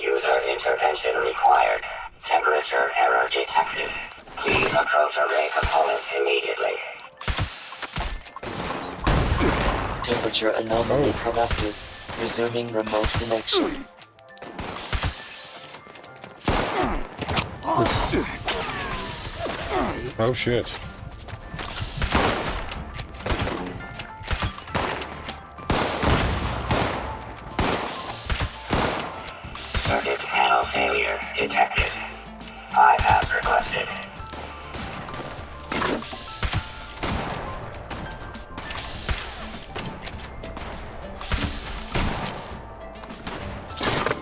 User intervention required. Temperature error detected. Please approach array component immediately. Temperature anomaly corrected. Resuming remote connection. Oh shit. Circuit panel failure detected. Bypass requested.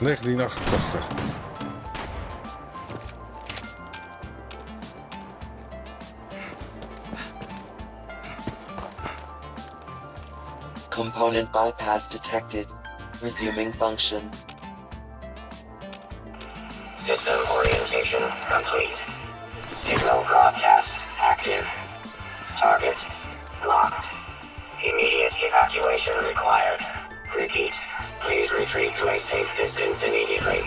$1988. Component bypass detected. Resuming function. System orientation complete. Signal broadcast active. Target locked. Immediate evacuation required. Repeat. Please retreat to a safe distance immediately.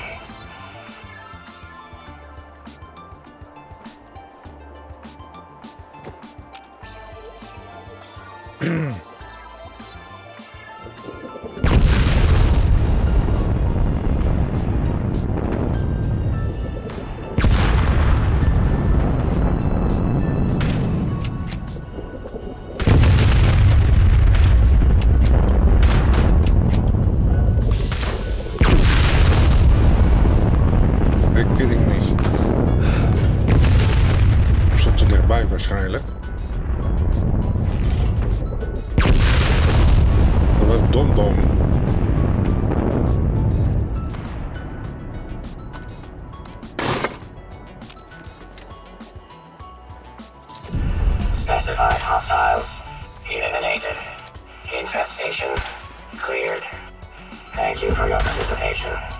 Waarschijnlijk. Dat was dom. Specified hostiles eliminated. Infestation cleared. Thank you for your participation.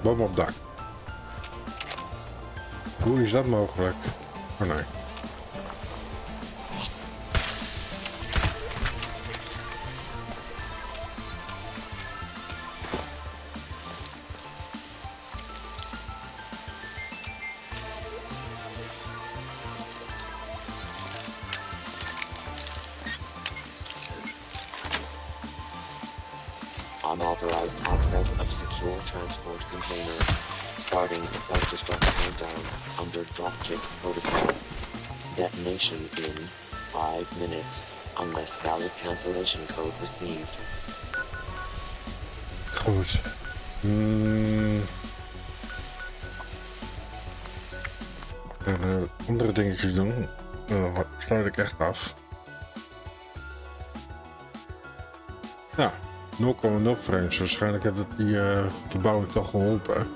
Bom op dak. Hoe is dat mogelijk? Oh nee. Unauthorized access of secure transport container. Starting the self-destruct countdown under dropkick protocol. Detonation in 5 minutes, unless valid cancellation code received. Goed. En andere dingetjes doen. Dan sluit ik echt af. Ja. 0,0 frames. Waarschijnlijk heeft het die verbouwing toch geholpen.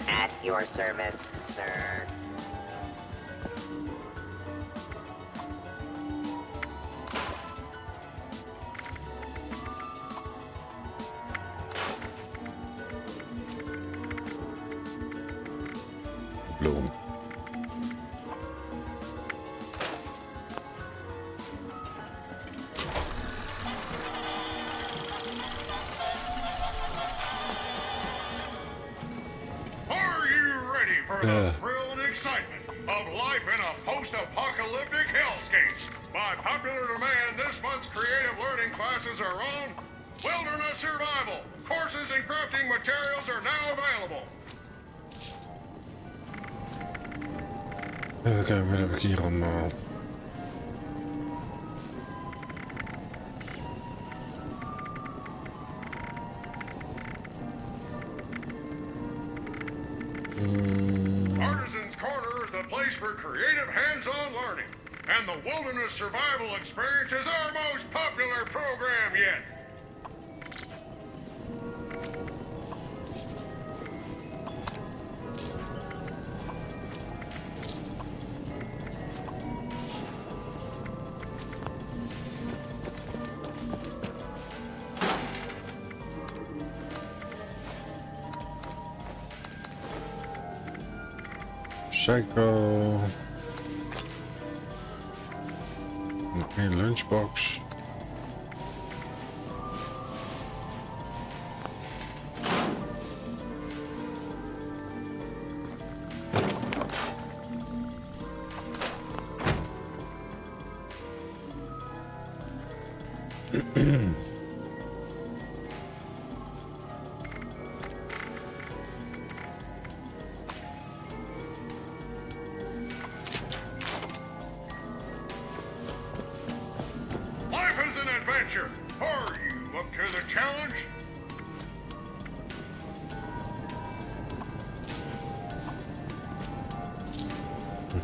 At your service, sir. Bloem. Thrill and excitement of life in a post-apocalyptic hellscape. By popular demand, this month's creative learning classes are on wilderness survival. Courses in crafting materials are now available. Even kijken, wat heb ik hier allemaal? Artisan's Corner is the place for creative hands-on learning. And the Wilderness Survival Experience is our most popular program yet. Psycho. Een lunchbox. Are you up to the challenge?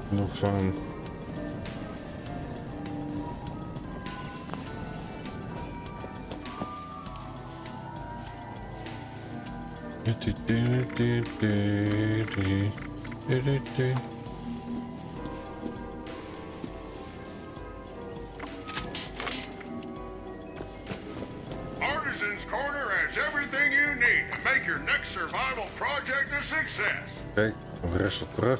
Nog van. Artisan's Corner has everything you need to make your next survival project a success. Kijk. De rest op terug.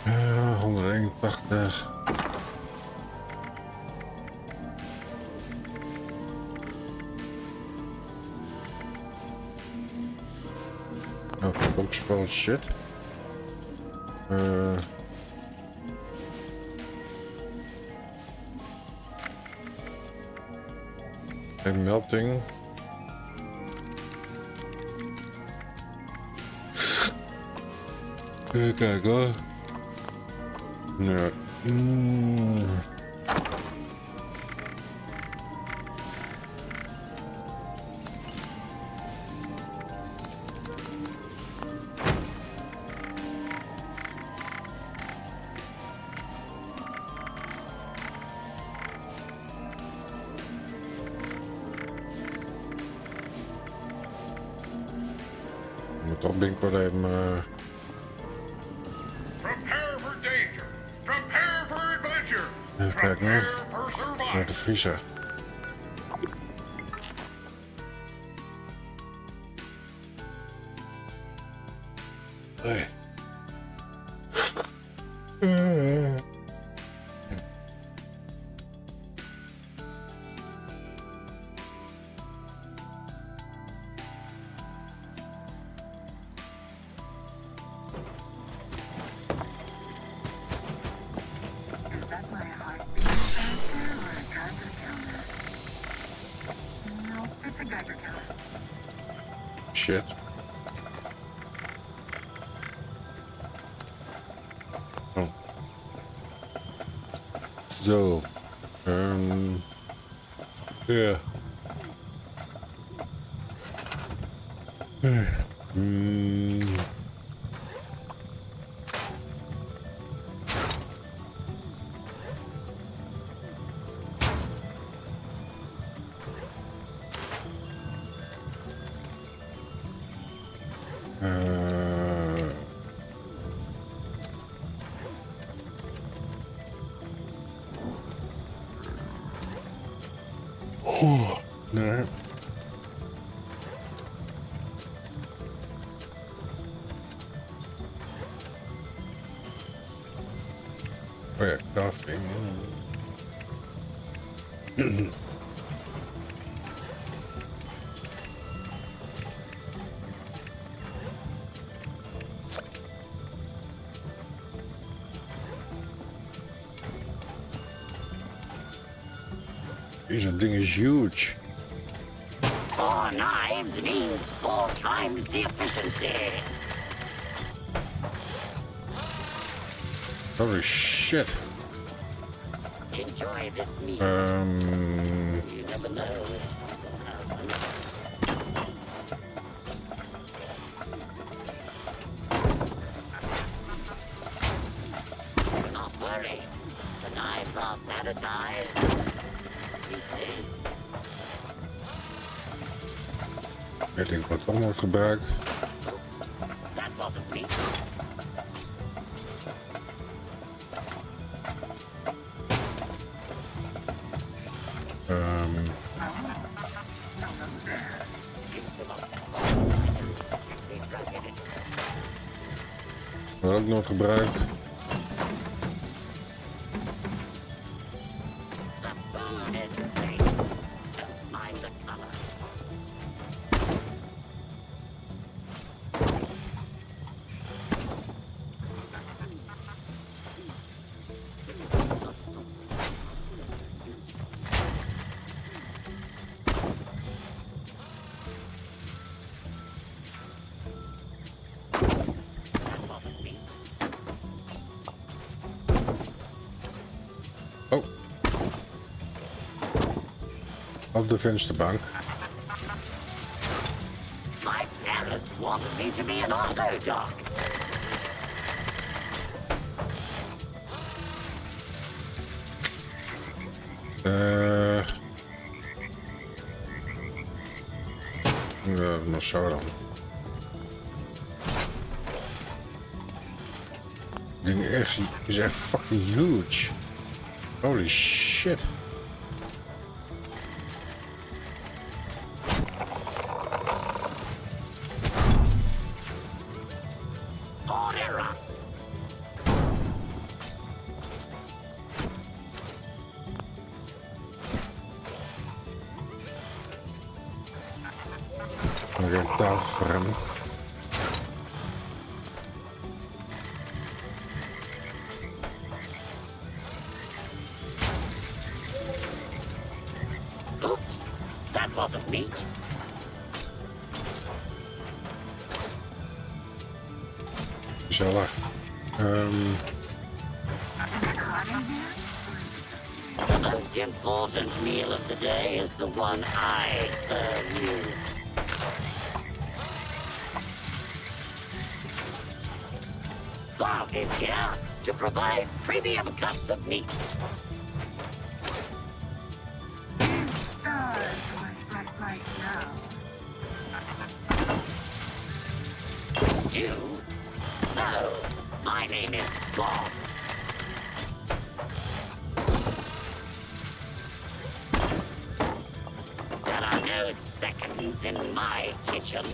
Ja, 181. Oh, ook spel shit. Een melting. Even kijken hoor. Nee. Moet op binnenkort even... Prepare for danger. Prepare for adventure. Even kijken Prepare hoor. for survival. Naar de vriezer. Hey. Shit. Oh. Zo. Ja. Nee. Oh ja, crafting. Deze ding is huge. 4 knives means 4 times the efficiency. Holy shit. Enjoy this meal. You never know. Don't worry. The knives are sanitized. Ik denk wat allemaal wordt gebruikt. That wasn't me. Wordt ook nooit gebruikt. Op de vensterbank. My parents wanted me to be an auto doc. Maar zo dan. Het ding is echt fucking huge. Holy shit. Nog een tafel. Oops, that wasn't neat. Gezellig. The most important meal of the day is the one I serve you. Bob is here to provide premium cuts of meat. Stars reflect right now. Stew? No, my name is Bob. There are no seconds in my kitchen.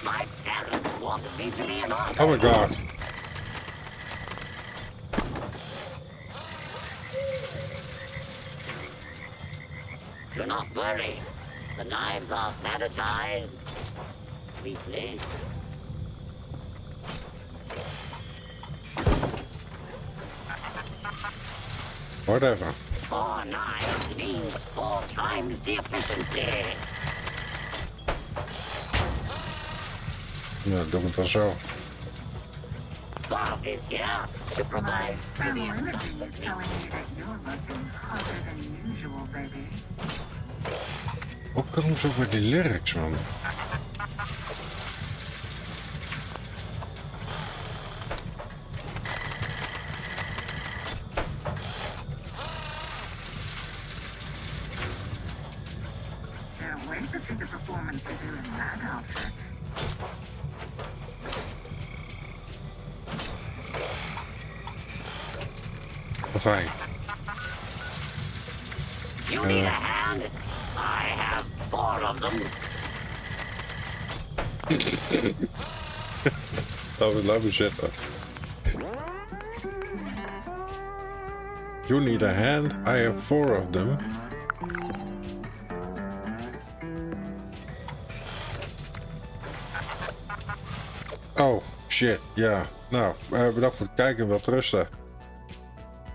My parents wanted me to be an artist. Oh my god. Do not worry. The knives are sanitized. Weekly. Whatever. 4 knives means 4 times the efficiency. Ja, doe het dan zo. Bob is here to provide premium Energy is telling me that you're working harder than usual, baby. Hoe komen ze ook met die lyrics, man? Can't wait to see the performance you do in that outfit. Fijn. You need a hand? I have 4 of them. Laten we zitten. You need a hand? I have 4 of them. Oh, shit, ja. Nou, bedankt voor het kijken en wel rusten.